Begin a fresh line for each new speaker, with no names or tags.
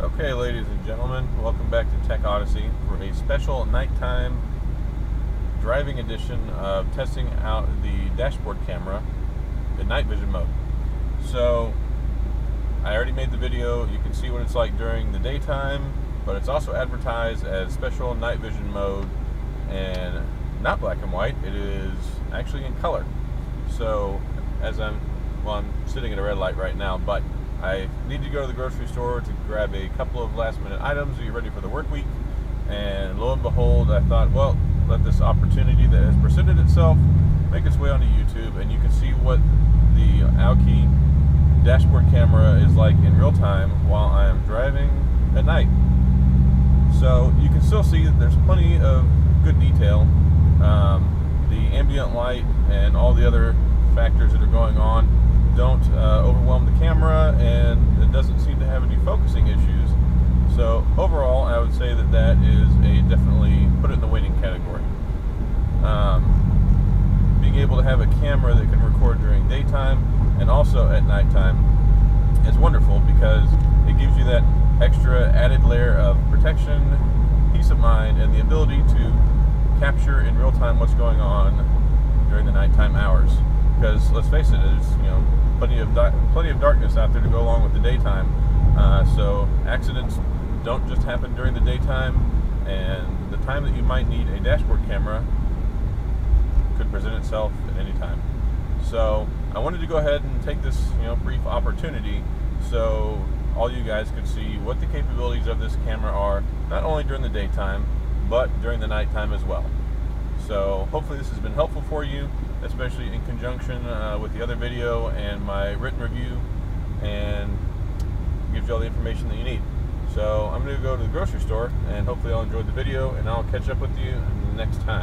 Okay, ladies and gentlemen, welcome back to Tech Odyssey for a special nighttime driving edition of testing out the dashboard camera in night vision mode. So, I already made the video. You can see what it's like during the daytime, but it's also advertised as special night vision mode and not black and white. It is actually in color. So, I'm sitting at a red light right now, but I need to go to the grocery store to grab a couple of last minute items to get ready for the work week, and lo and behold, I thought, well, let this opportunity that has presented itself make its way onto YouTube, and you can see what the Aukey Dashboard Camera is like in real time while I am driving at night. So you can still see that there's plenty of good detail. The ambient light and all the other factors that are going on don't overwhelm the camera, and it doesn't seem to have any focusing issues. So overall, I would say that that is definitely put it in the winning category. Being able to have a camera that can record during daytime and also at nighttime is wonderful, because it gives you that extra added layer of protection, peace of mind, and the ability to capture in real time what's going on during the nighttime hours. Because let's face it, there's plenty of darkness out there to go along with the daytime. So accidents don't just happen during the daytime, and the time that you might need a dashboard camera could present itself at any time. So I wanted to go ahead and take this brief opportunity so all you guys could see what the capabilities of this camera are, not only during the daytime, but during the nighttime as well. So hopefully this has been helpful for you, especially in conjunction with the other video and my written review, and gives you all the information that you need. So I'm going to go to the grocery store, and hopefully I'll enjoy the video, and I'll catch up with you next time.